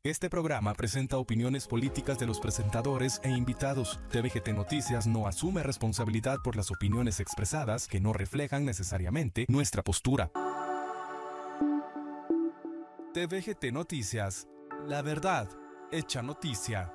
Este programa presenta opiniones políticas de los presentadores e invitados. TVGT Noticias no asume responsabilidad por las opiniones expresadas que no reflejan necesariamente nuestra postura. TVGT Noticias, la verdad hecha noticia.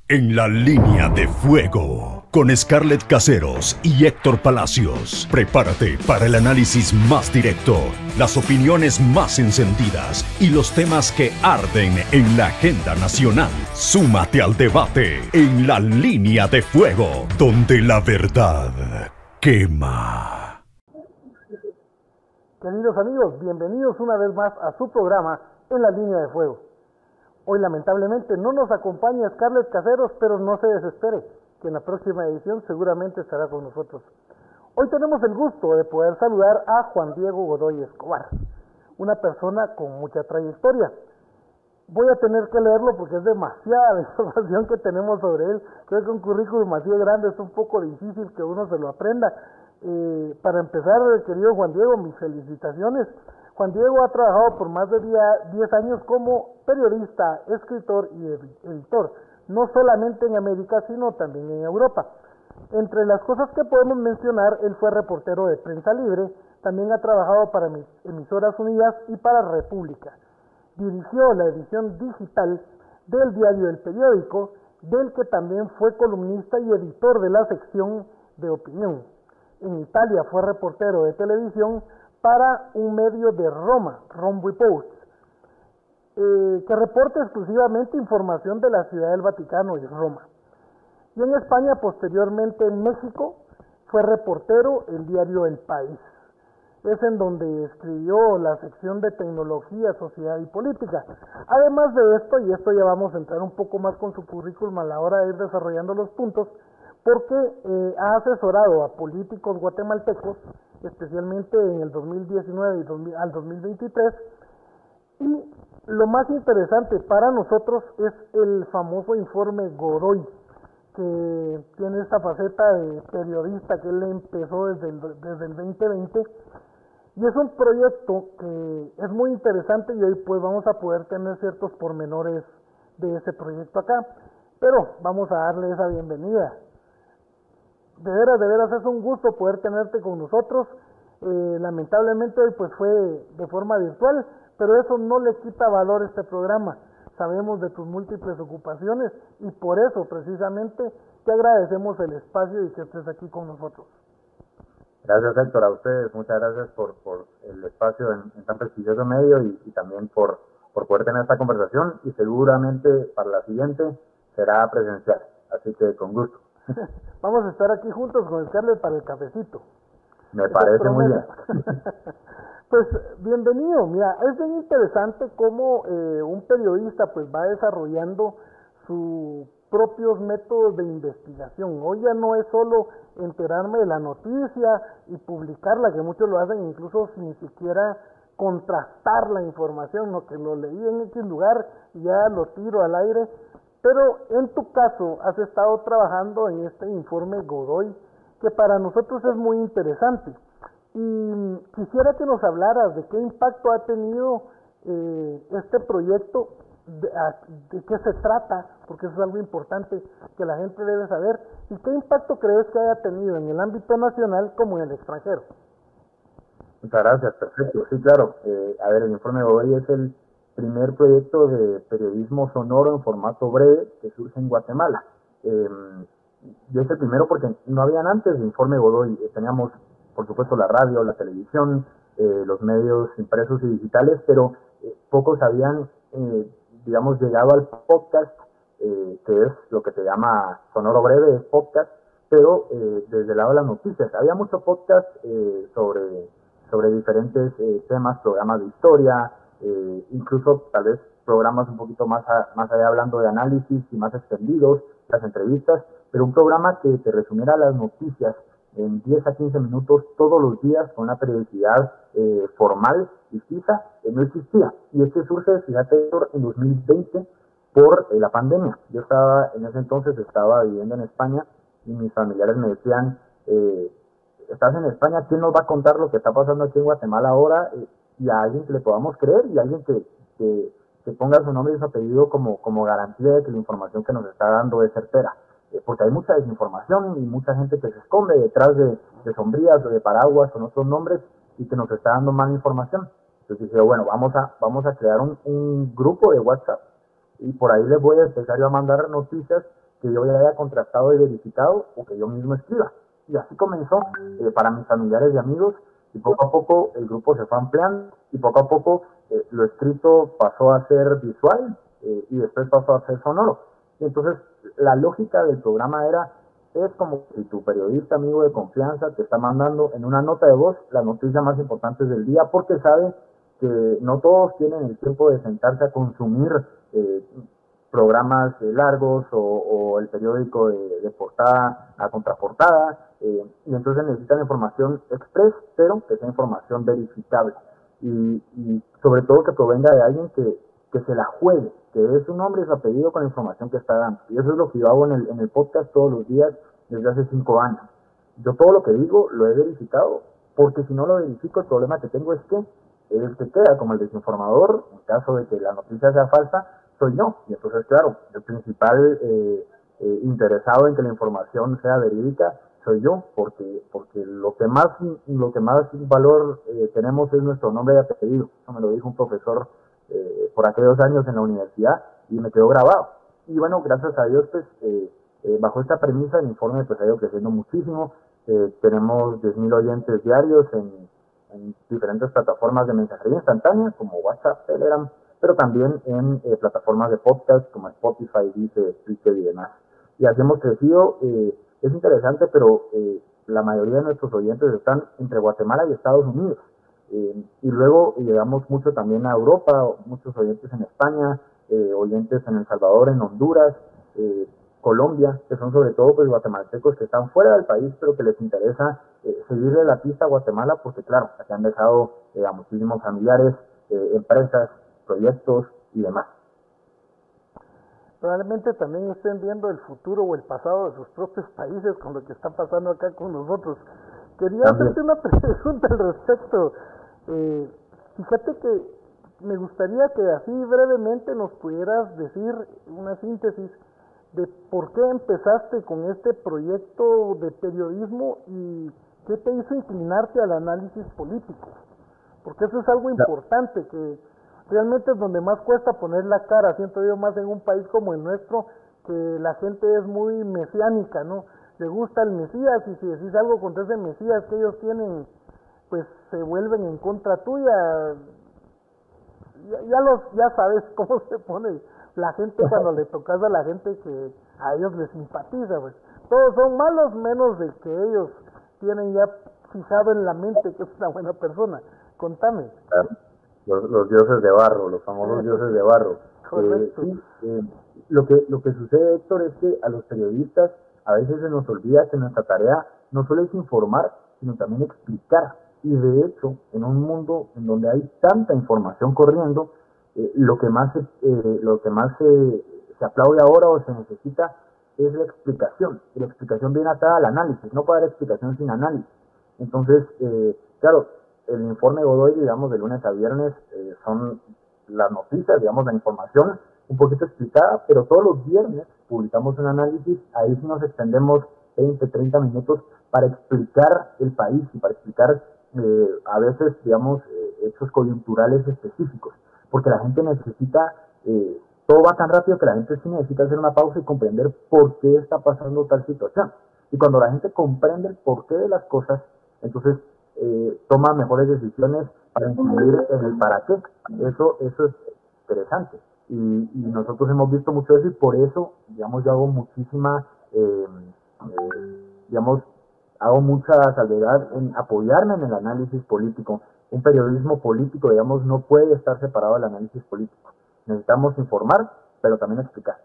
En la línea de fuego, con Scarlett Caseros y Héctor Palacios. Prepárate para el análisis más directo, las opiniones más encendidas y los temas que arden en la agenda nacional. Súmate al debate en la línea de fuego, donde la verdad quema. Queridos amigos, bienvenidos una vez más a su programa En la línea de fuego. Hoy lamentablemente no nos acompaña Scarlett Caseros, pero no se desespere, que en la próxima edición seguramente estará con nosotros. Hoy tenemos el gusto de poder saludar a Juan Diego Godoy Escobar, una persona con mucha trayectoria. Voy a tener que leerlo porque es demasiada la información que tenemos sobre él. Creo que un currículum así de grande es un poco difícil que uno se lo aprenda. Para empezar, querido Juan Diego, mis felicitaciones. Juan Diego ha trabajado por más de 10 años como periodista, escritor y editor, no solamente en América, sino también en Europa. Entre las cosas que podemos mencionar, él fue reportero de Prensa Libre, también ha trabajado para Emisoras Unidas y para República. Dirigió la edición digital del diario El Periódico, del que también fue columnista y editor de la sección de opinión. En Italia fue reportero de televisión para un medio de Roma, Rome Reports, que reporta exclusivamente información de la Ciudad del Vaticano y Roma. Y en España, posteriormente en México, fue reportero el diario El País. Es en donde escribió la sección de tecnología, sociedad y política. Además de esto, y esto ya vamos a entrar un poco más con su currículum a la hora de ir desarrollando los puntos, porque ha asesorado a políticos guatemaltecos, especialmente en el 2019 y al 2023, y lo más interesante para nosotros es el famoso informe Godoy, que tiene esta faceta de periodista que él empezó desde el 2020, y es un proyecto que es muy interesante y hoy pues vamos a poder tener ciertos pormenores de ese proyecto acá, pero vamos a darle esa bienvenida. De veras es un gusto poder tenerte con nosotros. Lamentablemente hoy pues fue de forma virtual, pero eso no le quita valor a este programa. Sabemos de tus múltiples ocupaciones y por eso precisamente te agradecemos el espacio y que estés aquí con nosotros. Gracias, Héctor, a ustedes. Muchas gracias por el espacio en tan prestigioso medio y también por poder tener esta conversación, y seguramente para la siguiente será presencial, así que con gusto. Vamos a estar aquí juntos con Scarlett para el cafecito. Me parece muy bien. Pues bienvenido. Mira, es bien interesante cómo un periodista pues va desarrollando sus propios métodos de investigación. Hoy ya no es solo enterarme de la noticia y publicarla, que muchos lo hacen incluso sin siquiera contrastar la información, ¿no? Que lo leí en X lugar y ya lo tiro al aire. Pero en tu caso has estado trabajando en este informe Godoy, que para nosotros es muy interesante. Y quisiera que nos hablaras de qué impacto ha tenido este proyecto, de qué se trata, porque eso es algo importante que la gente debe saber, y qué impacto crees que haya tenido en el ámbito nacional como en el extranjero. Muchas gracias, perfecto. Sí, claro. A ver, el informe Godoy es el primer proyecto de periodismo sonoro en formato breve que surge en Guatemala. Y es el primero porque no habían antes de Informe Godoy. Teníamos, por supuesto, la radio, la televisión, los medios impresos y digitales, pero pocos habían, digamos, llegado al podcast, que es lo que se llama sonoro breve, es podcast, pero desde el lado de las noticias. Había mucho podcast sobre diferentes temas, programas de historia, incluso tal vez programas un poquito más allá hablando de análisis y más extendidos, las entrevistas, pero un programa que te resumiera las noticias en 10 a 15 minutos todos los días con una periodicidad formal y fija, no existía. Y este surge, fíjate, en 2020 por la pandemia. Yo en ese entonces estaba viviendo en España y mis familiares me decían, estás en España, ¿quién nos va a contar lo que está pasando aquí en Guatemala ahora? Y a alguien que le podamos creer y a alguien que que ponga su nombre y su apellido como garantía de que la información que nos está dando es certera. Porque hay mucha desinformación y mucha gente que se esconde detrás de sombrías o de paraguas con otros nombres y que nos está dando mala información. Entonces dije, bueno, vamos a crear un grupo de WhatsApp y por ahí les voy a empezar yo a mandar noticias que yo ya haya contrastado y verificado o que yo mismo escriba. Y así comenzó para mis familiares y amigos, y poco a poco el grupo se fue ampliando y poco a poco lo escrito pasó a ser visual y después pasó a ser sonoro. Y entonces la lógica del programa es como si tu periodista amigo de confianza te está mandando en una nota de voz las noticias más importantes del día, porque sabe que no todos tienen el tiempo de sentarse a consumir programas largos o el periódico de portada a contraportada, y entonces necesitan información express, pero que sea información verificable y sobre todo que provenga de alguien que se la juegue, que dé su nombre y su apellido con la información que está dando. Y eso es lo que yo hago en el podcast todos los días desde hace 5 años. Yo todo lo que digo lo he verificado, porque si no lo verifico, el problema que tengo es que el que queda como el desinformador, en caso de que la noticia sea falsa, soy yo. Y entonces, claro, el principal interesado en que la información sea verídica soy yo, porque lo que más valor tenemos es nuestro nombre y apellido. Eso me lo dijo un profesor por aquellos años en la universidad y me quedó grabado. Y bueno, gracias a Dios, pues bajo esta premisa el informe pues ha ido creciendo muchísimo. Tenemos 10,000 oyentes diarios en diferentes plataformas de mensajería instantánea como WhatsApp, Telegram, pero también en plataformas de podcast como Spotify, Deezer, Spreaker y demás. Y así hemos crecido. Es interesante, pero la mayoría de nuestros oyentes están entre Guatemala y Estados Unidos. Y luego llegamos mucho también a Europa, muchos oyentes en España, oyentes en El Salvador, en Honduras, Colombia, que son sobre todo pues guatemaltecos que están fuera del país, pero que les interesa seguirle la pista a Guatemala, porque claro, aquí han dejado a muchísimos familiares, empresas, proyectos y demás. Probablemente también estén viendo el futuro o el pasado de sus propios países con lo que está pasando acá con nosotros. Quería hacerte una pregunta al respecto. Fíjate que me gustaría que así brevemente nos pudieras decir una síntesis de por qué empezaste con este proyecto de periodismo y qué te hizo inclinarte al análisis político. Porque eso es algo importante, que realmente es donde más cuesta poner la cara, siento yo, más en un país como el nuestro, que la gente es muy mesiánica, ¿no? Le gusta el Mesías y si decís algo contra ese Mesías que ellos tienen, pues se vuelven en contra tuya. Ya sabes cómo se pone la gente cuando le tocas a la gente que a ellos les simpatiza, pues. Todos son malos menos de que ellos tienen ya fijado en la mente que es una buena persona. Contame. Los dioses de barro, los famosos dioses de barro. Correcto. Lo que sucede, Héctor, es que a los periodistas a veces se nos olvida que nuestra tarea no solo es informar, sino también explicar. Y de hecho, en un mundo en donde hay tanta información corriendo, lo que más se aplaude ahora o se necesita es la explicación. Y la explicación viene atada al análisis. No puede haber explicación sin análisis. Entonces, claro, el informe Godoy, digamos, de lunes a viernes, son las noticias, digamos, la información un poquito explicada, pero todos los viernes publicamos un análisis, ahí sí nos extendemos 20, 30 minutos para explicar el país y para explicar a veces, digamos, hechos coyunturales específicos, porque la gente necesita, todo va tan rápido que la gente sí necesita hacer una pausa y comprender por qué está pasando tal situación. Y cuando la gente comprende el porqué de las cosas, entonces toma mejores decisiones para incluir en el para qué. Eso es interesante. Y nosotros hemos visto mucho eso y por eso, digamos, yo hago hago mucha salvedad en apoyarme en el análisis político. Un periodismo político, digamos, no puede estar separado del análisis político. Necesitamos informar, pero también explicar.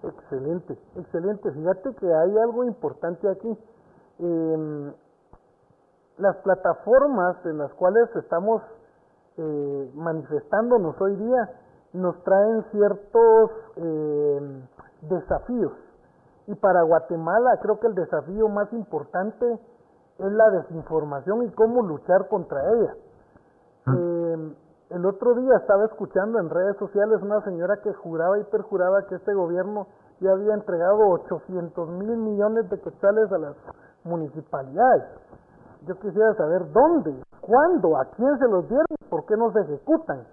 Excelente, excelente. Fíjate que hay algo importante aquí. Las plataformas en las cuales estamos manifestándonos hoy día nos traen ciertos desafíos. Y para Guatemala creo que el desafío más importante es la desinformación y cómo luchar contra ella. El otro día estaba escuchando en redes sociales una señora que juraba y perjuraba que este gobierno ya había entregado 800 mil millones de quetzales a las municipalidades. Yo quisiera saber dónde, cuándo, a quién se los dieron, por qué no se ejecutan.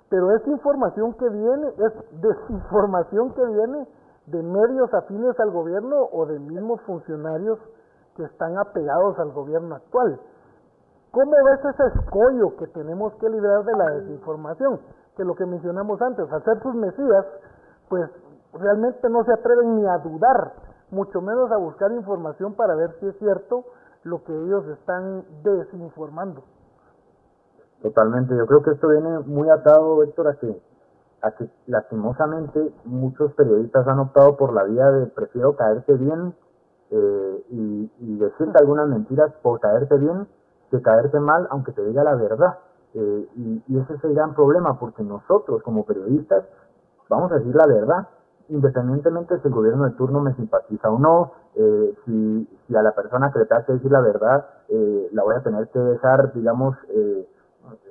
Pero es información que viene, es desinformación que viene de medios afines al gobierno o de mismos funcionarios que están apegados al gobierno actual. ¿Cómo ves ese escollo que tenemos que librar de la desinformación? Que lo que mencionamos antes, al ser sus mesías, pues realmente no se atreven ni a dudar, mucho menos a buscar información para ver si es cierto lo que ellos están desinformando. Totalmente, yo creo que esto viene muy atado, Héctor, a que lastimosamente muchos periodistas han optado por la vía de prefiero caerte bien y decirte algunas mentiras por caerte bien que caerte mal aunque te diga la verdad. Y ese es el gran problema, porque nosotros como periodistas vamos a decir la verdad, independientemente si el gobierno de turno me simpatiza o no, si a la persona que le tenga que decir la verdad la voy a tener que dejar, digamos,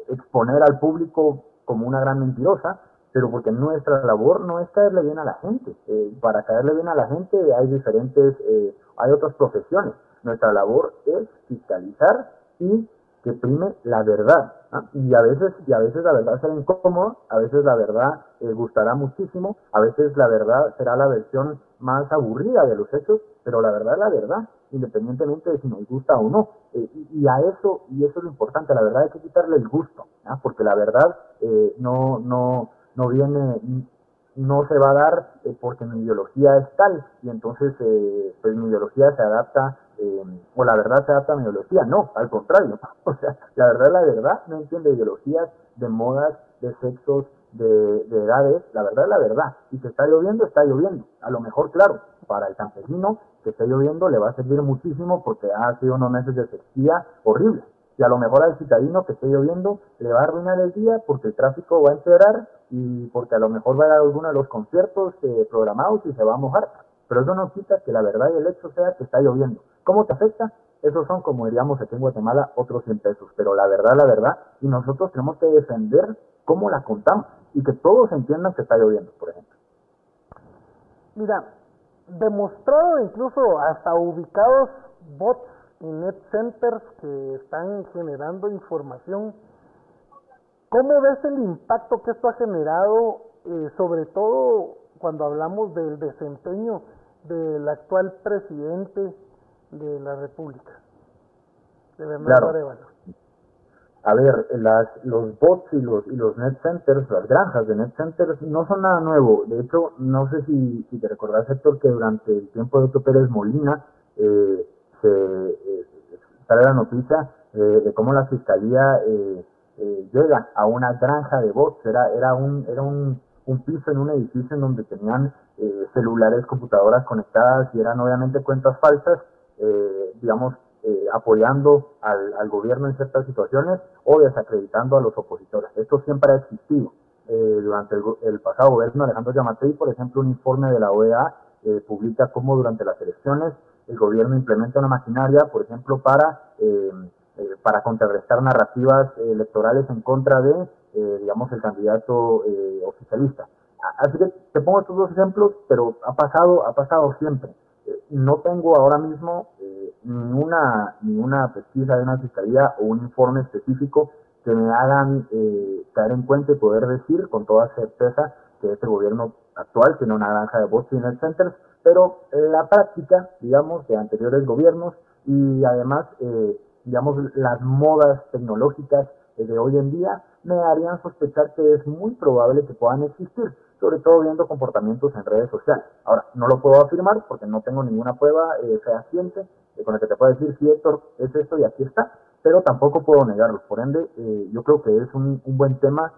exponer al público como una gran mentirosa, pero porque nuestra labor no es caerle bien a la gente. Para caerle bien a la gente hay otras profesiones. Nuestra labor es fiscalizar y que prime la verdad, ¿no? Y a veces la verdad será incómoda, a veces la verdad gustará muchísimo, a veces la verdad será la versión más aburrida de los hechos, pero la verdad es la verdad, independientemente de si nos gusta o no. Y eso es lo importante, la verdad hay que quitarle el gusto, ¿no? Porque la verdad no viene, no se va a dar porque mi ideología es tal, y entonces pues mi ideología se adapta, o la verdad se adapta a mi ideología. No, al contrario. O sea, la verdad es la verdad, no entiende ideologías, de modas, de sexos, de edades. La verdad es la verdad, y si está lloviendo, está lloviendo. A lo mejor, claro, para el campesino que esté lloviendo le va a servir muchísimo porque ha sido unos meses de sequía horrible. Y a lo mejor al citadino que esté lloviendo le va a arruinar el día porque el tráfico va a empeorar y porque a lo mejor va a ir a alguno de los conciertos programados y se va a mojar. Pero eso no quita que la verdad y el hecho sea que está lloviendo. ¿Cómo te afecta? Esos son, como diríamos aquí en Guatemala, otros 100 pesos. Pero la verdad, y nosotros tenemos que defender cómo la contamos y que todos entiendan que está lloviendo, por ejemplo. Mira, demostrado incluso hasta ubicados bots y net centers que están generando información. ¿Cómo ves el impacto que esto ha generado, sobre todo cuando hablamos del desempeño del actual presidente de la República, de Bernardo Arévalo? A ver, los bots y los net centers, las granjas de net centers, no son nada nuevo. De hecho, no sé si te recordás, Héctor, que durante el tiempo de Otto Pérez Molina sale la noticia de cómo la fiscalía llega a una granja de bots. Era un piso en un edificio en donde tenían celulares, computadoras conectadas, y eran obviamente cuentas falsas, digamos, apoyando al gobierno en ciertas situaciones o desacreditando a los opositores. Esto siempre ha existido. Durante el pasado gobierno de Alejandro Yamatei, por ejemplo, un informe de la OEA publica cómo durante las elecciones el gobierno implementa una maquinaria, por ejemplo, para contrarrestar narrativas electorales en contra de, digamos, el candidato oficialista. Así que te pongo estos dos ejemplos, pero ha pasado siempre. No tengo ahora mismo ninguna pesquisa de una fiscalía o un informe específico que me hagan caer en cuenta y poder decir con toda certeza que este gobierno actual tiene una granja de bots y net centers, pero la práctica, digamos, de anteriores gobiernos y además, digamos, las modas tecnológicas de hoy en día me harían sospechar que es muy probable que puedan existir, sobre todo viendo comportamientos en redes sociales. Ahora, no lo puedo afirmar porque no tengo ninguna prueba fehaciente con la que te pueda decir si Héctor es esto y aquí está, pero tampoco puedo negarlo. Por ende, yo creo que es un buen tema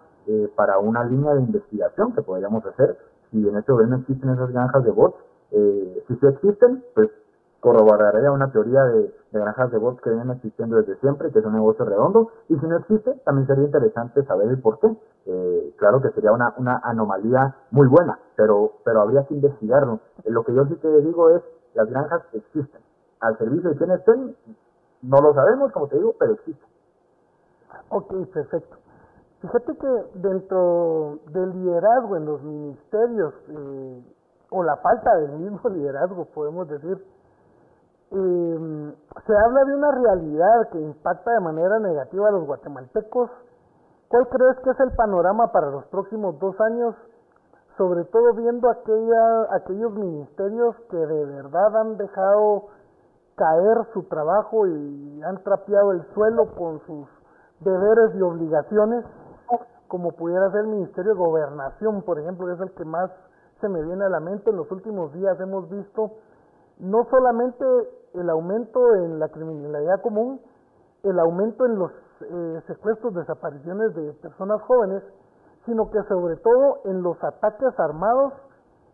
para una línea de investigación que podríamos hacer. Si en este gobierno existen esas granjas de bots, si sí existen, pues corroboraría una teoría de granjas de bots que vienen existiendo desde siempre, que es un negocio redondo, y si no existe, también sería interesante saber el por qué. Claro que sería una anomalía muy buena, pero habría que investigarlo. Lo que yo sí te digo es, las granjas existen. Al servicio de quienes estén, no lo sabemos, como te digo, pero existen. Ok, perfecto. Fíjate que dentro del liderazgo en los ministerios, o la falta del mismo liderazgo, podemos decir, se habla de una realidad que impacta de manera negativa a los guatemaltecos. ¿Cuál crees que es el panorama para los próximos 2 años? Sobre todo viendo aquellos ministerios que de verdad han dejado caer su trabajo y han trapeado el suelo con sus deberes y obligaciones, como pudiera ser el Ministerio de Gobernación, por ejemplo, que es el que más se me viene a la mente. En los últimos días hemos visto no solamente el aumento en la criminalidad común, el aumento en los secuestros, desapariciones de personas jóvenes, sino que sobre todo en los ataques armados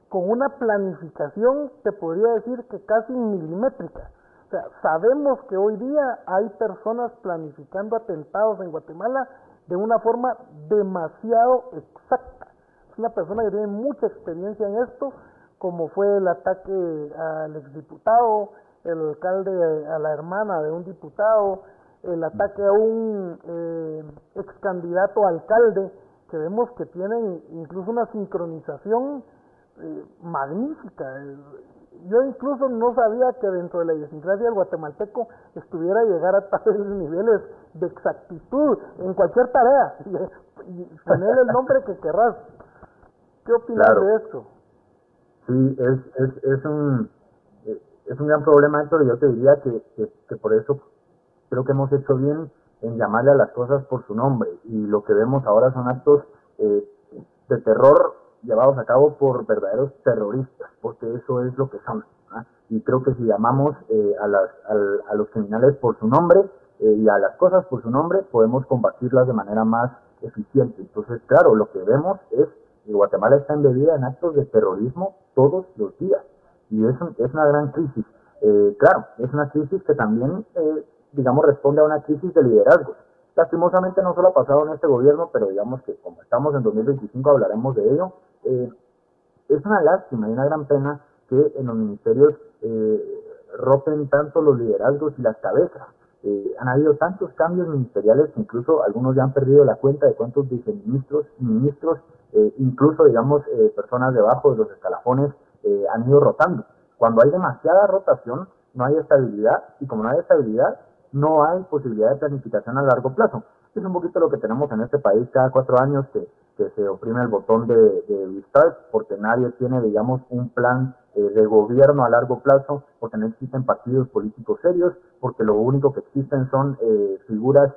con una planificación, te podría decir que casi milimétrica. O sea, sabemos que hoy día hay personas planificando atentados en Guatemala de una forma demasiado exacta. Es una persona que tiene mucha experiencia en esto, como fue el ataque al exdiputado, el alcalde a la hermana de un diputado, el ataque a un excandidato a alcalde, que vemos que tienen incluso una sincronización magnífica. Yo incluso no sabía que dentro de la idiosincrasia del guatemalteco estuviera a llegar a tales niveles de exactitud en cualquier tarea, y poner el nombre que querrás. ¿Qué opinas de esto? Sí, es un gran problema, Héctor, y yo te diría que por eso creo que hemos hecho bien en llamarle a las cosas por su nombre, y lo que vemos ahora son actos de terror llevados a cabo por verdaderos terroristas, porque eso es lo que son, ¿no? Y creo que si llamamos a los criminales por su nombre y a las cosas por su nombre, podemos combatirlas de manera más eficiente. Entonces, claro, lo que vemos es que Guatemala está embebida en actos de terrorismo todos los días, y es una gran crisis. Claro, es una crisis que también, digamos, responde a una crisis de liderazgos. Lastimosamente no solo ha pasado en este gobierno, pero digamos que como estamos en 2025 hablaremos de ello. Es una lástima y una gran pena que en los ministerios roten tanto los liderazgos y las cabezas. Han habido tantos cambios ministeriales que incluso algunos ya han perdido la cuenta de cuántos viceministros, ministros, incluso digamos personas debajo de los escalafones han ido rotando. Cuando hay demasiada rotación no hay estabilidad, y como no hay estabilidad no hay posibilidad de planificación a largo plazo. Es un poquito lo que tenemos en este país cada 4 años, que se oprime el botón de restart, porque nadie tiene, digamos, un plan de gobierno a largo plazo, porque no existen partidos políticos serios, porque lo único que existen son figuras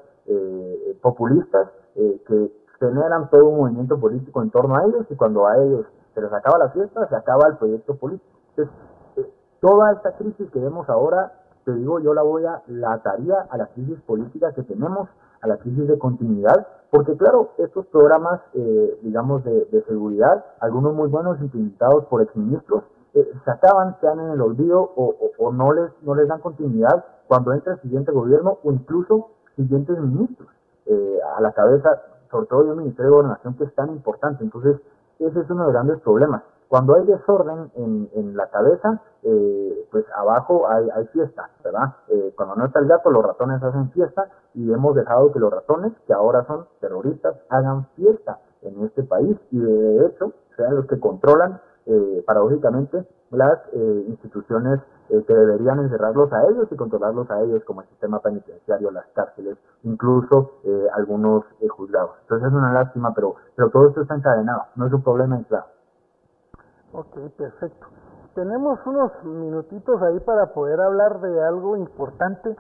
populistas que generan todo un movimiento político en torno a ellos, y cuando a ellos se les acaba la fiesta, se acaba el proyecto político. Entonces, toda esta crisis que vemos ahora, te digo, yo la ataría a la crisis política que tenemos, a la crisis de continuidad, porque claro, estos programas, digamos, de seguridad, algunos muy buenos, implementados por exministros, se acaban, quedan en el olvido, o no les dan continuidad cuando entra el siguiente gobierno, o incluso siguientes ministros a la cabeza, sobre todo de un Ministerio de Gobernación que es tan importante. Entonces, ese es uno de los grandes problemas. Cuando hay desorden en la cabeza, pues abajo hay fiesta, ¿verdad? Cuando no está el gato, los ratones hacen fiesta, y hemos dejado que los ratones, que ahora son terroristas, hagan fiesta en este país, y de hecho sean los que controlan, paradójicamente, las instituciones que deberían encerrarlos a ellos y controlarlos a ellos, como el sistema penitenciario, las cárceles, incluso algunos juzgados. Entonces es una lástima, pero todo esto está encadenado, no es un problema aislado. Ok, perfecto. Tenemos unos minutitos ahí para poder hablar de algo importante,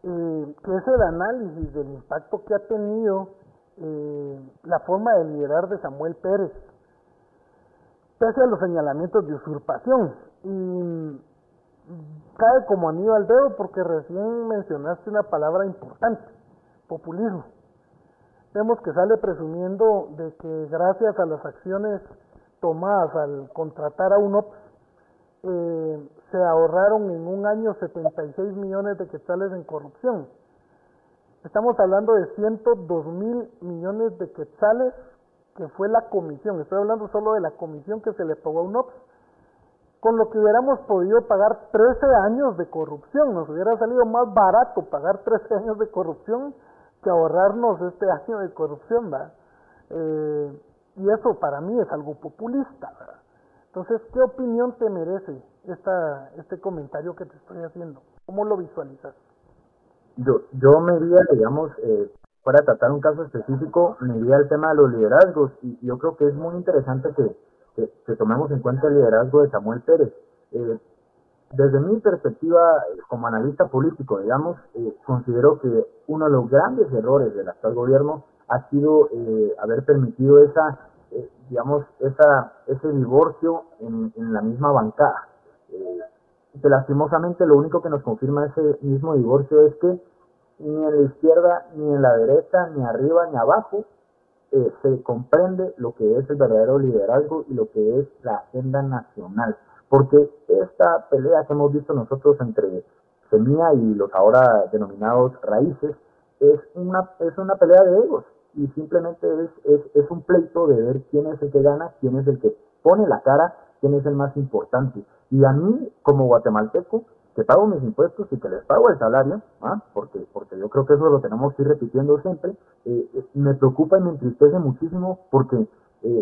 que es el análisis del impacto que ha tenido la forma de liderar de Samuel Pérez, pese a los señalamientos de usurpación. Y cae como anillo al dedo porque recién mencionaste una palabra importante: populismo. Vemos que sale presumiendo de que gracias a las acciones tomadas al contratar a UNOPS, se ahorraron en un año 76 millones de quetzales en corrupción. Estamos hablando de 102,000 millones de quetzales que fue la comisión. Estoy hablando solo de la comisión que se le pagó a UNOPS, con lo que hubiéramos podido pagar 13 años de corrupción. Nos hubiera salido más barato pagar 13 años de corrupción que ahorrarnos este año de corrupción, ¿verdad? Y eso para mí es algo populista, ¿verdad? Entonces, ¿qué opinión te merece este comentario que te estoy haciendo? ¿Cómo lo visualizas? Yo me iría, digamos, para tratar un caso específico, me iría al tema de los liderazgos, y yo creo que es muy interesante que tomemos en cuenta el liderazgo de Samuel Pérez. Desde mi perspectiva, como analista político, digamos, considero que uno de los grandes errores del actual gobierno ha sido haber permitido ese divorcio en la misma bancada. Que lastimosamente lo único que nos confirma ese mismo divorcio es que ni en la izquierda, ni en la derecha, ni arriba, ni abajo, se comprende lo que es el verdadero liderazgo y lo que es la agenda nacional. Porque esta pelea que hemos visto nosotros entre Semilla y los ahora denominados raíces es una pelea de egos, y simplemente es un pleito de ver quién es el que gana, quién es el que pone la cara, quién es el más importante. Y a mí, como guatemalteco, que pago mis impuestos y que les pago el salario, porque yo creo que eso lo tenemos que ir repitiendo siempre, me preocupa y me entristece muchísimo porque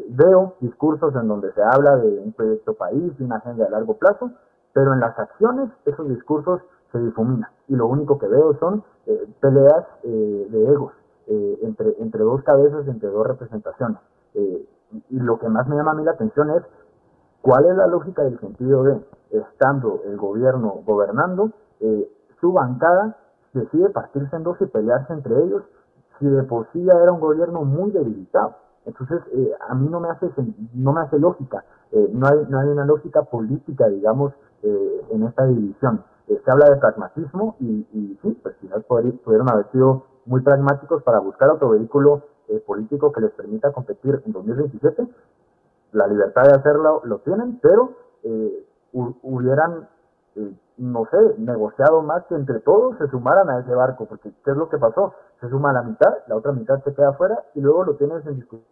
veo discursos en donde se habla de un proyecto país, de una agenda de largo plazo, pero en las acciones esos discursos se difuminan, y lo único que veo son peleas de egos entre dos cabezas, entre dos representaciones. Y lo que más me llama a mí la atención es cuál es la lógica y el sentido de, estando el gobierno gobernando, su bancada decide partirse en dos y pelearse entre ellos, si de por sí ya era un gobierno muy debilitado. Entonces, a mí no me hace lógica, no hay una lógica política, digamos, en esta división. Se habla de pragmatismo y sí, pues quizás pudieron haber sido muy pragmáticos para buscar otro vehículo político que les permita competir en 2027. La libertad de hacerlo lo tienen, pero hubieran, no sé, negociado más, que entre todos se sumaran a ese barco, porque ¿qué es lo que pasó? Se suma la mitad, la otra mitad se queda afuera, y luego lo tienes en discusión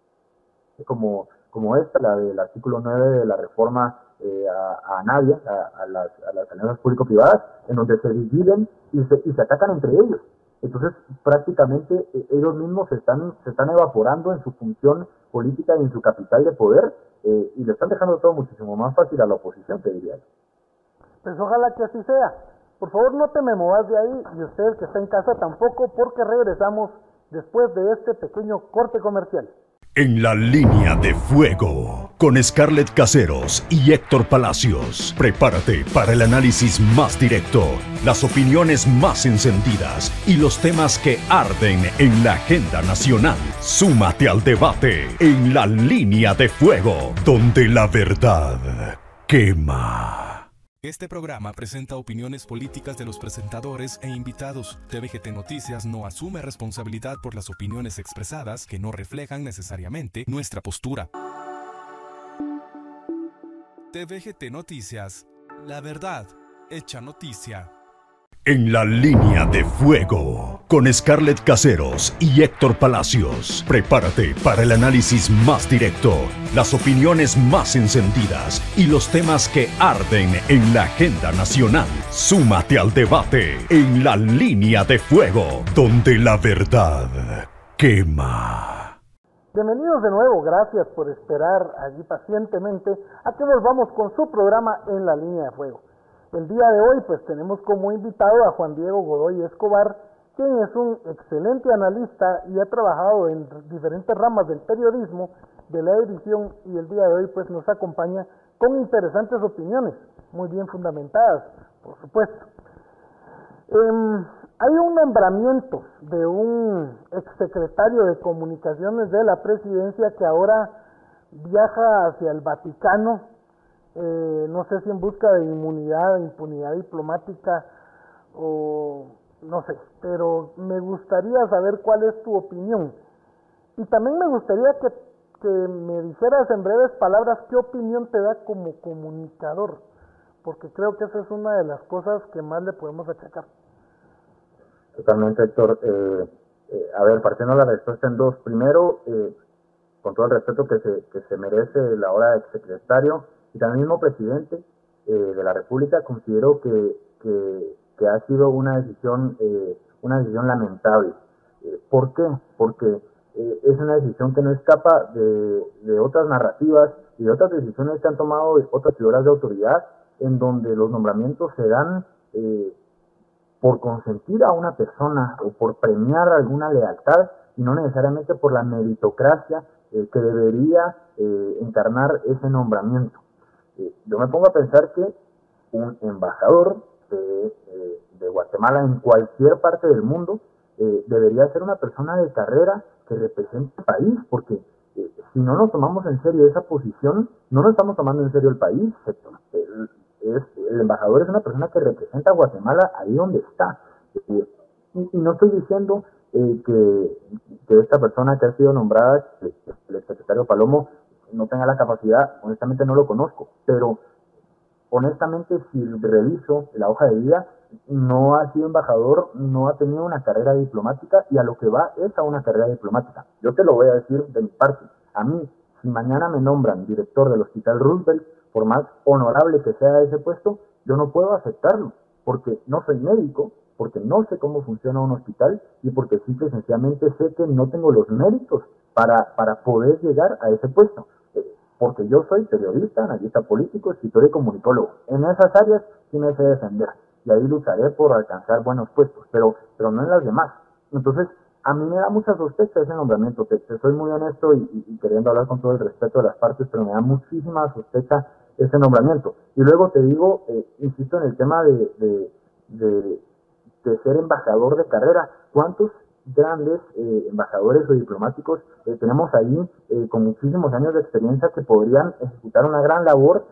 como esta, la del artículo 9 de la reforma a Nadia, a las alianzas público-privadas, en donde se dividen y se atacan entre ellos. Entonces, prácticamente ellos mismos se están evaporando en su función política y en su capital de poder, y le están dejando todo muchísimo más fácil a la oposición, te diría. Pues ojalá que así sea. Por favor, no te me movas de ahí, y usted que está en casa tampoco, porque regresamos después de este pequeño corte comercial. En la línea de fuego, con Scarlett Caseros y Héctor Palacios. Prepárate para el análisis más directo, las opiniones más encendidas y los temas que arden en la agenda nacional. Súmate al debate en la línea de fuego, donde la verdad quema. Este programa presenta opiniones políticas de los presentadores e invitados. TVGT Noticias no asume responsabilidad por las opiniones expresadas, que no reflejan necesariamente nuestra postura. TVGT Noticias, la verdad hecha noticia. En la línea de fuego, con Scarlett Caseros y Héctor Palacios. Prepárate para el análisis más directo, las opiniones más encendidas y los temas que arden en la agenda nacional. Súmate al debate en la línea de fuego, donde la verdad quema. Bienvenidos de nuevo, gracias por esperar allí pacientemente a que volvamos con su programa En la Línea de Fuego. El día de hoy pues tenemos como invitado a Juan Diego Godoy Escobar, quien es un excelente analista y ha trabajado en diferentes ramas del periodismo, de la edición, y el día de hoy pues nos acompaña con interesantes opiniones, muy bien fundamentadas, por supuesto. Hay un nombramiento de un exsecretario de Comunicaciones de la Presidencia que ahora viaja hacia el Vaticano, no sé si en busca de inmunidad, de impunidad diplomática o no sé, pero me gustaría saber cuál es tu opinión. Y también me gustaría que me dijeras en breves palabras qué opinión te da como comunicador, porque creo que esa es una de las cosas que más le podemos achacar. Totalmente, Héctor. A ver, partiendo la respuesta en dos. Primero, con todo el respeto que se merece la hora de exsecretario y también mismo presidente de la República, considero que ha sido una decisión lamentable. ¿Por qué? Porque es una decisión que no escapa de otras narrativas y de otras decisiones que han tomado otras figuras de autoridad, en donde los nombramientos se dan por consentir a una persona o por premiar alguna lealtad, y no necesariamente por la meritocracia que debería encarnar ese nombramiento. Yo me pongo a pensar que un embajador de Guatemala en cualquier parte del mundo debería ser una persona de carrera que represente al país, porque si no nos tomamos en serio esa posición, no nos estamos tomando en serio el país. El embajador es una persona que representa a Guatemala ahí donde está. Y no estoy diciendo que esta persona que ha sido nombrada, el secretario Palomo, no tenga la capacidad. Honestamente no lo conozco, pero honestamente si reviso la hoja de vida, no ha sido embajador, no ha tenido una carrera diplomática, y a lo que va es a una carrera diplomática. Yo te lo voy a decir de mi parte. A mí, si mañana me nombran director del Hospital Roosevelt, por más honorable que sea ese puesto, yo no puedo aceptarlo, porque no soy médico, porque no sé cómo funciona un hospital, y porque simple y sencillamente sé que no tengo los méritos para poder llegar a ese puesto. Porque yo soy periodista, analista político, escritor y comunicólogo. En esas áreas sí me sé defender, y ahí lucharé por alcanzar buenos puestos, pero no en las demás. Entonces, a mí me da mucha sospecha ese nombramiento. Te soy muy honesto y queriendo hablar con todo el respeto de las partes, pero me da muchísima sospecha ese nombramiento. Y luego te digo, insisto en el tema de ser embajador de carrera. ¿Cuántos grandes embajadores o diplomáticos tenemos ahí con muchísimos años de experiencia que podrían ejecutar una gran labor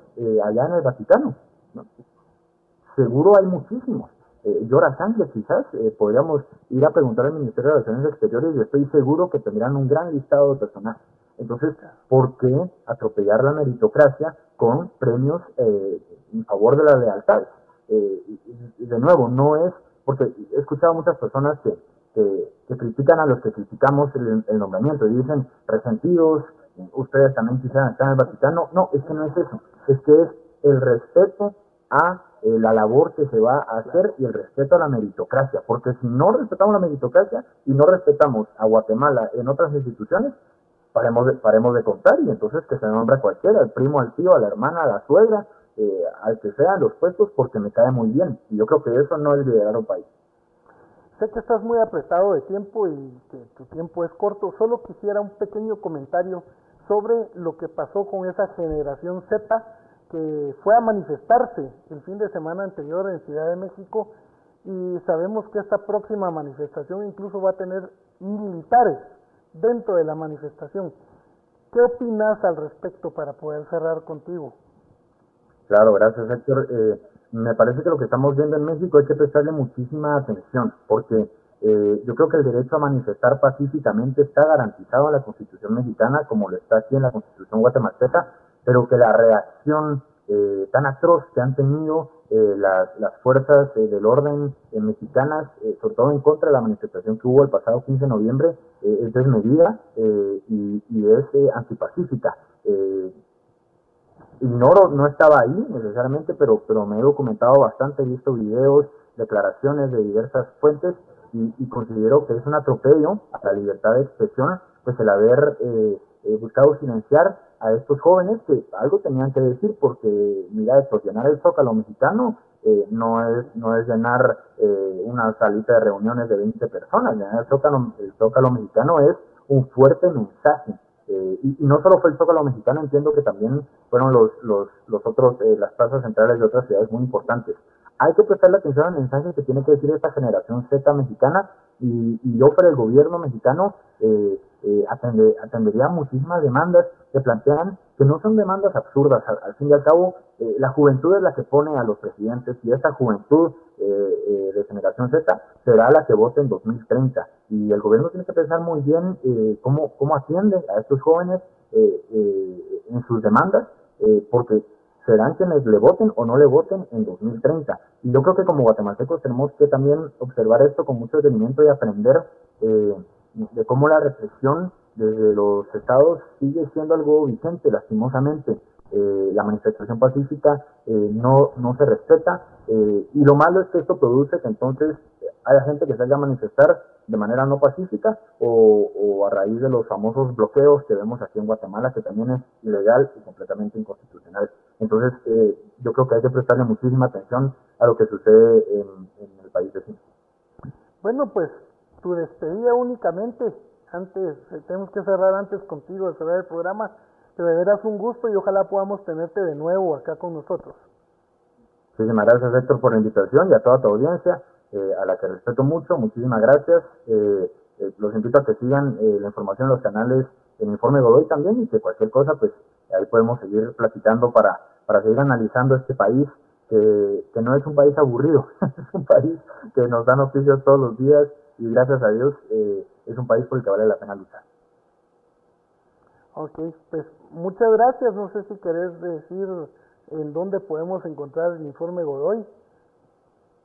allá en el Vaticano, ¿no? Seguro hay muchísimos. Llora sangre, quizás podríamos ir a preguntar al Ministerio de Relaciones Exteriores, y estoy seguro que tendrán un gran listado de personajes. Entonces, ¿por qué atropellar la meritocracia con premios en favor de las lealtades? Y de nuevo, no es porque he escuchado a muchas personas que critican a los que criticamos el nombramiento y dicen resentidos, ustedes también quisieran estar en el Vaticano. No, es que no es eso, es que es el respeto a la labor que se va a hacer y el respeto a la meritocracia, porque si no respetamos la meritocracia y no respetamos a Guatemala en otras instituciones, paremos de contar, y entonces que se nombra a cualquiera, al primo, al tío, a la hermana, a la suegra, al que sea en los puestos, porque me cae muy bien, y yo creo que eso no es liderar un país. Sé que estás muy apretado de tiempo y que tu tiempo es corto. Solo quisiera un pequeño comentario sobre lo que pasó con esa generación Z que fue a manifestarse el fin de semana anterior en Ciudad de México, y sabemos que esta próxima manifestación incluso va a tener militares dentro de la manifestación. ¿Qué opinas al respecto para poder cerrar contigo? Claro, gracias, Héctor. Me parece que lo que estamos viendo en México hay que prestarle muchísima atención, porque yo creo que el derecho a manifestar pacíficamente está garantizado en la Constitución mexicana, como lo está aquí en la Constitución guatemalteca, pero que la reacción tan atroz que han tenido las fuerzas del orden mexicanas, sobre todo en contra de la manifestación que hubo el pasado 15 de noviembre, es desmedida y es antipacífica. Ignoro, no estaba ahí necesariamente, pero me he documentado bastante, he visto videos, declaraciones de diversas fuentes, y considero que es un atropello a la libertad de expresión, pues el haber buscado silenciar a estos jóvenes que algo tenían que decir, porque mira, esto, llenar el Zócalo mexicano no es llenar una salita de reuniones de 20 personas. Llenar el Zócalo mexicano es un fuerte mensaje. Y no solo fue el Zócalo mexicano, entiendo que también fueron los otros, las plazas centrales de otras ciudades muy importantes. Hay que prestarle atención al mensaje que tiene que decir esta generación Z mexicana, y yo para el gobierno mexicano atendería muchísimas demandas que plantean, que no son demandas absurdas. Al fin y al cabo, la juventud es la que pone a los presidentes, y esta juventud de generación Z será la que vote en 2030, y el gobierno tiene que pensar muy bien cómo atiende a estos jóvenes en sus demandas, porque serán quienes le voten o no le voten en 2030. Y yo creo que como guatemaltecos tenemos que también observar esto con mucho detenimiento y aprender de cómo la represión desde los estados sigue siendo algo vigente, lastimosamente. La manifestación pacífica no se respeta, y lo malo es que esto produce que entonces haya gente que salga a manifestar de manera no pacífica o a raíz de los famosos bloqueos que vemos aquí en Guatemala, que también es ilegal y completamente inconstitucional. Entonces, yo creo que hay que prestarle muchísima atención a lo que sucede en el país vecino. Bueno, pues tu despedida únicamente, antes, tenemos que cerrar antes contigo, de cerrar el programa, te verás un gusto y ojalá podamos tenerte de nuevo acá con nosotros. Muchísimas gracias, Héctor, por la invitación y a toda tu audiencia, a la que respeto mucho. Muchísimas gracias. Los invito a que sigan la información en los canales en Informe Godoy también, y que cualquier cosa, pues ahí podemos seguir platicando para seguir analizando este país, que no es un país aburrido, es un país que nos da noticias todos los días y gracias a Dios es un país por el que vale la pena luchar. Ok, pues muchas gracias. No sé si querés decir en dónde podemos encontrar el Informe Godoy.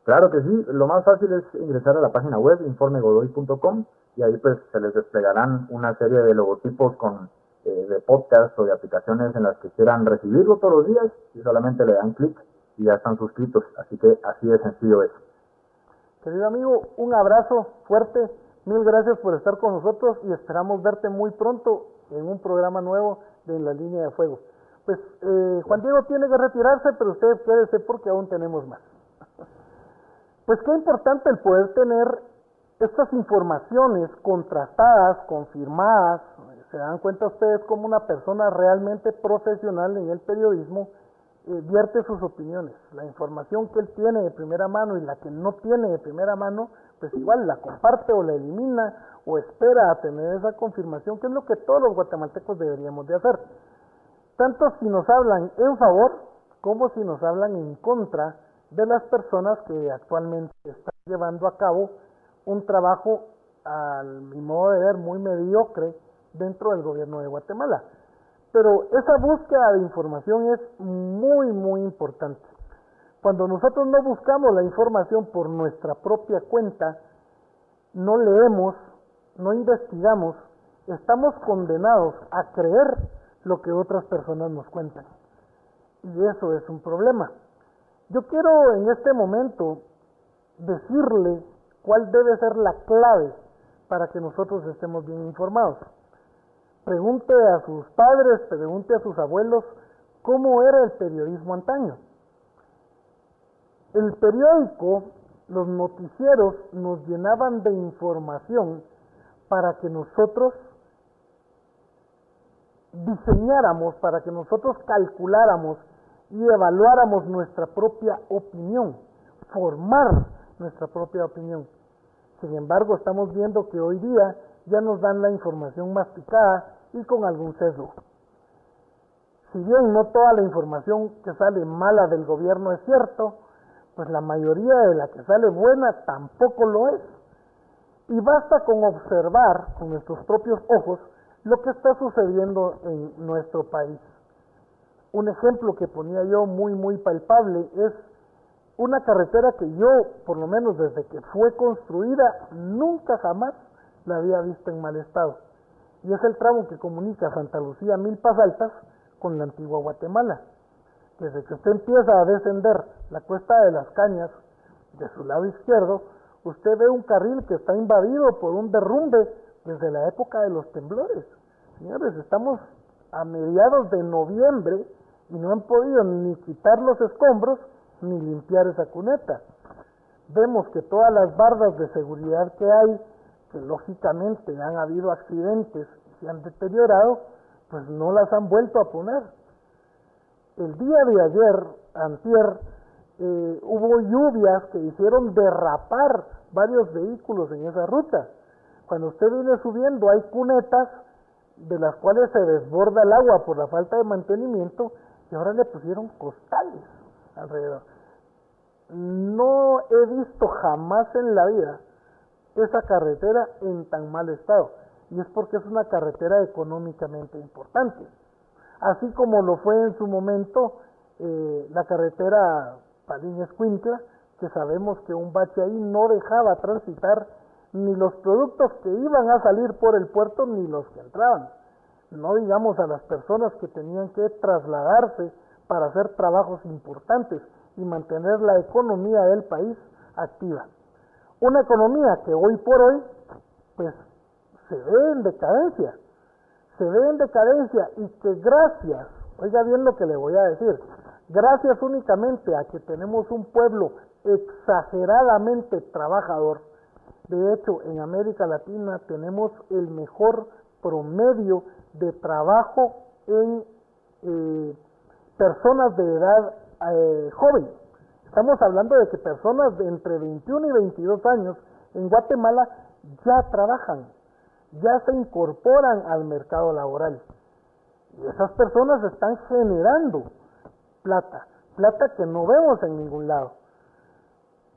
Claro que sí, lo más fácil es ingresar a la página web informegodoy.com y ahí pues se les desplegarán una serie de logotipos de podcast o de aplicaciones en las que quieran recibirlo todos los días y solamente le dan clic y ya están suscritos, así que así de sencillo es. Querido amigo, un abrazo fuerte, mil gracias por estar con nosotros y esperamos verte muy pronto en un programa nuevo de En la Línea de Fuego. Pues Juan Diego tiene que retirarse, pero usted quédese porque aún tenemos más. Pues qué importante el poder tener estas informaciones contrastadas, confirmadas. Se dan cuenta ustedes como una persona realmente profesional en el periodismo vierte sus opiniones. La información que él tiene de primera mano y la que no tiene de primera mano, pues igual la comparte o la elimina o espera a tener esa confirmación, que es lo que todos los guatemaltecos deberíamos de hacer. Tanto si nos hablan en favor como si nos hablan en contra de las personas que actualmente están llevando a cabo un trabajo, a mi modo de ver, muy mediocre dentro del gobierno de Guatemala. Pero esa búsqueda de información es muy, muy importante. Cuando nosotros no buscamos la información por nuestra propia cuenta, no leemos, no investigamos, estamos condenados a creer lo que otras personas nos cuentan. Y eso es un problema. Yo quiero en este momento decirle cuál debe ser la clave para que nosotros estemos bien informados. Pregunte a sus padres, pregunte a sus abuelos cómo era el periodismo antaño. El periódico, los noticieros nos llenaban de información para que nosotros diseñáramos, para que nosotros calculáramos y evaluáramos nuestra propia opinión, formar nuestra propia opinión. Sin embargo, estamos viendo que hoy día ya nos dan la información masticada y con algún sesgo. Si bien no toda la información que sale mala del gobierno es cierto, pues la mayoría de la que sale buena tampoco lo es. Y basta con observar con nuestros propios ojos lo que está sucediendo en nuestro país. Un ejemplo que ponía yo muy palpable es una carretera que yo, por lo menos desde que fue construida, nunca jamás la había visto en mal estado. Y es el tramo que comunica Santa Lucía, Milpas Altas, con la antigua Guatemala. Desde que usted empieza a descender la Cuesta de las Cañas, de su lado izquierdo, usted ve un carril que está invadido por un derrumbe desde la época de los temblores. Señores, estamos a mediados de noviembre y no han podido ni quitar los escombros ni limpiar esa cuneta. Vemos que todas las bardas de seguridad que hay, que lógicamente han habido accidentes y se han deteriorado, pues no las han vuelto a poner. El día de ayer, antier, hubo lluvias que hicieron derrapar varios vehículos en esa ruta. Cuando usted viene subiendo hay cunetas de las cuales se desborda el agua por la falta de mantenimiento y ahora le pusieron costales alrededor. No he visto jamás en la vida esa carretera en tan mal estado, y es porque es una carretera económicamente importante, así como lo fue en su momento la carretera Palín-Escuintla, que sabemos que un bache ahí no dejaba transitar ni los productos que iban a salir por el puerto ni los que entraban, no digamos a las personas que tenían que trasladarse para hacer trabajos importantes y mantener la economía del país activa. Una economía que hoy por hoy pues se ve en decadencia, y que gracias, oiga bien lo que le voy a decir, gracias únicamente a que tenemos un pueblo exageradamente trabajador. De hecho, en América Latina tenemos el mejor promedio de trabajo en personas de edad joven. Estamos hablando de que personas de entre 21 y 22 años en Guatemala ya trabajan, ya se incorporan al mercado laboral. Y esas personas están generando plata que no vemos en ningún lado.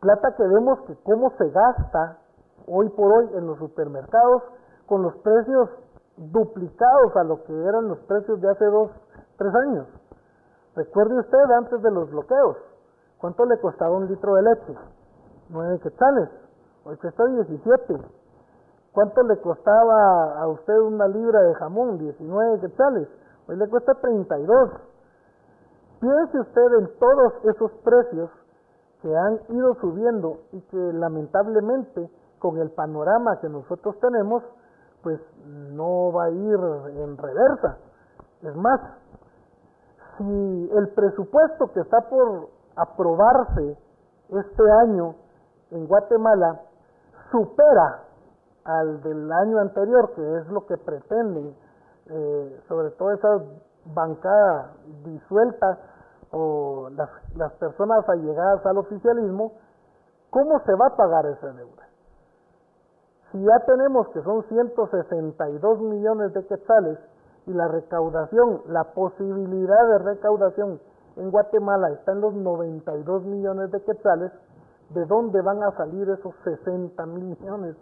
Plata que vemos que cómo se gasta hoy por hoy en los supermercados con los precios duplicados a lo que eran los precios de hace 2, 3 años. Recuerde usted antes de los bloqueos, ¿cuánto le costaba un litro de leche? 9 quetzales, hoy cuesta 17. ¿Cuánto le costaba a usted una libra de jamón? 19 quetzales, hoy le cuesta 32. Piense usted en todos esos precios que han ido subiendo y que lamentablemente con el panorama que nosotros tenemos, pues no va a ir en reversa. Es más, si el presupuesto que está por aprobarse este año en Guatemala supera al del año anterior, que es lo que pretenden, sobre todo esa bancada disuelta o las personas allegadas al oficialismo, ¿cómo se va a pagar esa deuda? Si ya tenemos que son 162 millones de quetzales y la recaudación, la posibilidad de recaudación en Guatemala está en los 92 millones de quetzales, ¿de dónde van a salir esos 60 millones?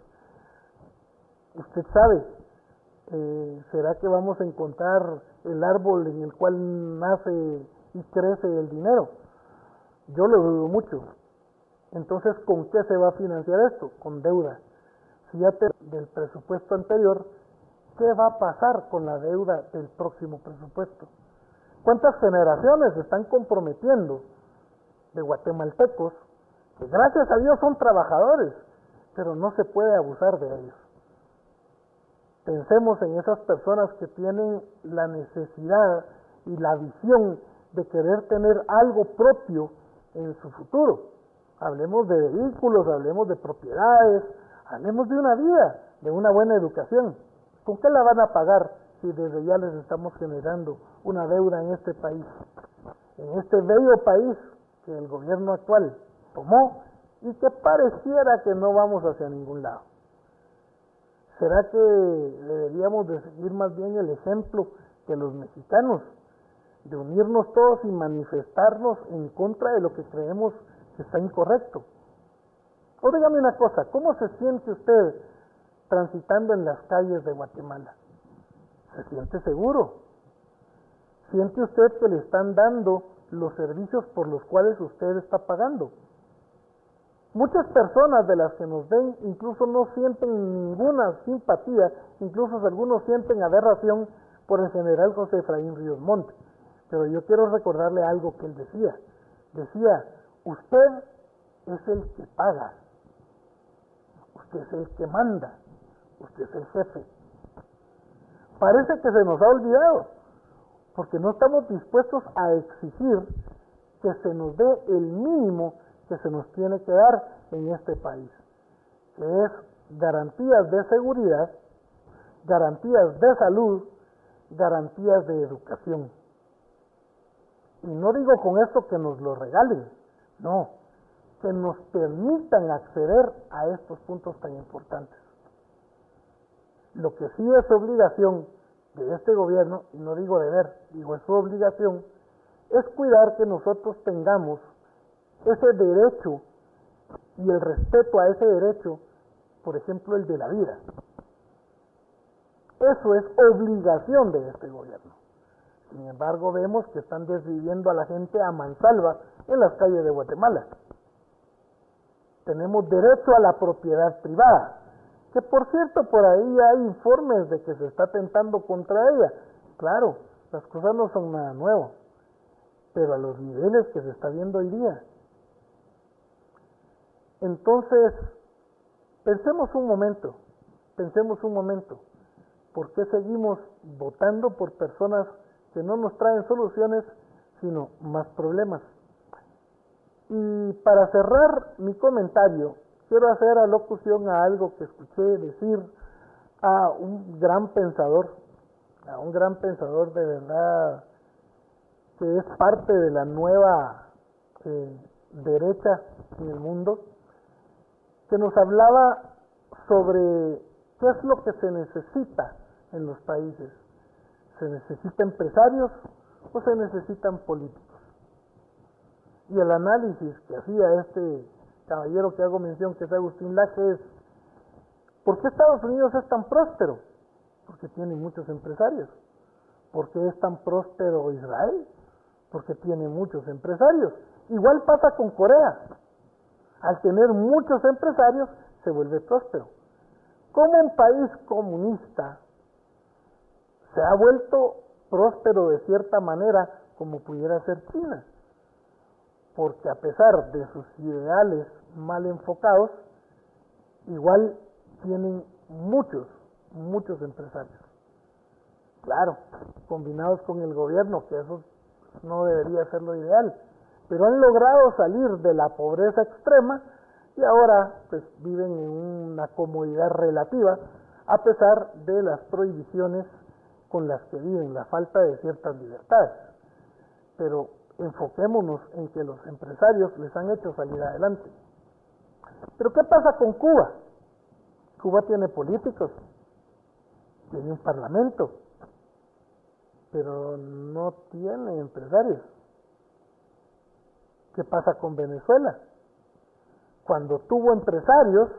Usted sabe, ¿será que vamos a encontrar el árbol en el cual nace y crece el dinero? Yo lo dudo mucho. Entonces, ¿con qué se va a financiar esto? Con deuda. Si ya del presupuesto anterior, ¿qué va a pasar con la deuda del próximo presupuesto? ¿Cuántas generaciones se están comprometiendo de guatemaltecos que gracias a Dios son trabajadores, pero no se puede abusar de ellos? Pensemos en esas personas que tienen la necesidad y la visión de querer tener algo propio en su futuro. Hablemos de vehículos, hablemos de propiedades, hablemos de una vida, de una buena educación. ¿Con qué la van a pagar si desde ya les estamos generando una deuda en este país? En este bello país que el gobierno actual tomó y que pareciera que no vamos hacia ningún lado. ¿Será que deberíamos de seguir más bien el ejemplo de los mexicanos, de unirnos todos y manifestarnos en contra de lo que creemos que está incorrecto? O dígame una cosa, ¿cómo se siente usted transitando en las calles de Guatemala? ¿Se siente seguro? ¿Siente usted que le están dando los servicios por los cuales usted está pagando? Muchas personas de las que nos ven incluso no sienten ninguna simpatía, incluso algunos sienten aberración por el general José Efraín Ríos Montt. Pero yo quiero recordarle algo que él decía. Decía, usted es el que paga, usted es el que manda, usted es el jefe. Parece que se nos ha olvidado, porque no estamos dispuestos a exigir que se nos dé el mínimo que se nos tiene que dar en este país, que es garantías de seguridad, garantías de salud, garantías de educación. Y no digo con esto que nos lo regalen, no, que nos permitan acceder a estos puntos tan importantes. Lo que sí es obligación de este gobierno, y no digo deber, digo es su obligación, es cuidar que nosotros tengamos ese derecho y el respeto a ese derecho, por ejemplo el de la vida. Eso es obligación de este gobierno. Sin embargo, vemos que están desviviendo a la gente a mansalva en las calles de Guatemala. Tenemos derecho a la propiedad privada, que por cierto por ahí hay informes de que se está atentando contra ella. Claro, las cosas no son nada nuevo, pero a los niveles que se está viendo hoy día. Entonces, pensemos un momento, pensemos un momento, ¿por qué seguimos votando por personas que no nos traen soluciones, sino más problemas? Y para cerrar mi comentario, quiero hacer alocución a algo que escuché decir a un gran pensador de verdad, que es parte de la nueva derecha en el mundo, que nos hablaba sobre qué es lo que se necesita en los países. ¿Se necesitan empresarios o se necesitan políticos? Y el análisis que hacía este caballero que hago mención, que es Agustín Laje, es: ¿por qué Estados Unidos es tan próspero? Porque tiene muchos empresarios. ¿Por qué es tan próspero Israel? Porque tiene muchos empresarios. Igual pasa con Corea. Al tener muchos empresarios se vuelve próspero. ¿Cómo un país comunista se ha vuelto próspero de cierta manera como pudiera ser China? Porque a pesar de sus ideales mal enfocados, igual tienen muchos empresarios. Claro, combinados con el gobierno, que eso no debería ser lo ideal, pero han logrado salir de la pobreza extrema y ahora pues viven en una comodidad relativa a pesar de las prohibiciones con las que viven, la falta de ciertas libertades. Pero enfoquémonos en que los empresarios les han hecho salir adelante. Pero ¿qué pasa con Cuba? Cuba tiene políticos, tiene un parlamento, pero no tiene empresarios. ¿Qué pasa con Venezuela? Cuando tuvo empresarios,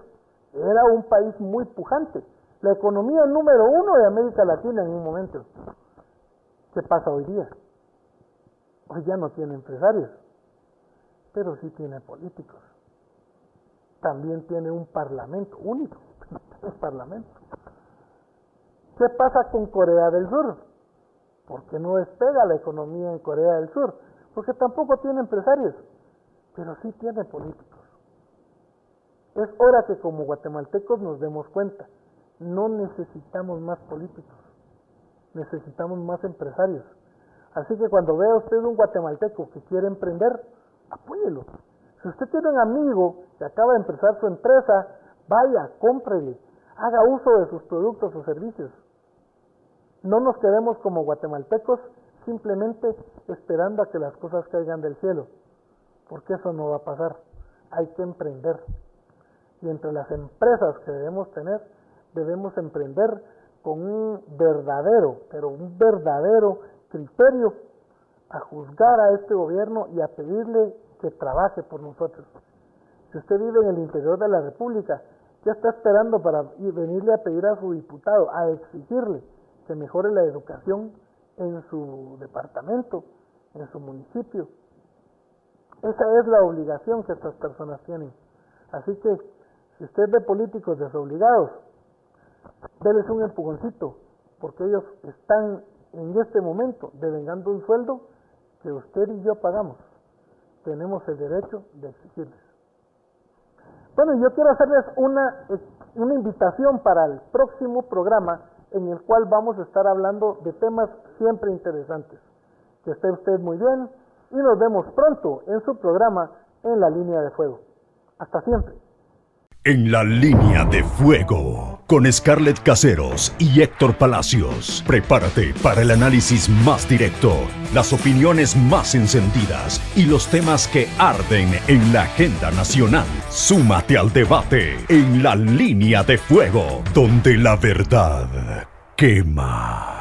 era un país muy pujante, la economía número 1 de América Latina en un momento. ¿Qué pasa hoy día? Hoy ya no tiene empresarios, pero sí tiene políticos. También tiene un parlamento único, un parlamento. ¿Qué pasa con Corea del Sur? ¿Por qué no despega la economía en Corea del Sur? Porque tampoco tiene empresarios, pero sí tiene políticos. Es hora que como guatemaltecos nos demos cuenta, no necesitamos más políticos, necesitamos más empresarios. Así que cuando vea usted un guatemalteco que quiere emprender, apóyelo. Si usted tiene un amigo que acaba de empezar su empresa, vaya, cómprele, haga uso de sus productos o servicios. No nos quedemos como guatemaltecos simplemente esperando a que las cosas caigan del cielo, porque eso no va a pasar. Hay que emprender. Y entre las empresas que debemos tener, debemos emprender con un verdadero criterio a juzgar a este gobierno y a pedirle que trabaje por nosotros. Si usted vive en el interior de la República, ¿qué está esperando para venirle a pedir a su diputado, a exigirle que mejore la educación en su departamento, en su municipio? Esa es la obligación que estas personas tienen. Así que, si usted ve políticos desobligados, déles un empujoncito, porque ellos están en este momento devengando un sueldo que usted y yo pagamos. Tenemos el derecho de exigirles. Bueno, yo quiero hacerles una invitación para el próximo programa en el cual vamos a estar hablando de temas siempre interesantes. Que esté usted muy bien y nos vemos pronto en su programa En la Línea de Fuego. Hasta siempre. En la Línea de Fuego, con Scarlett Caseros y Héctor Palacios. Prepárate para el análisis más directo, las opiniones más encendidas y los temas que arden en la agenda nacional. Súmate al debate en la Línea de Fuego, donde la verdad quema.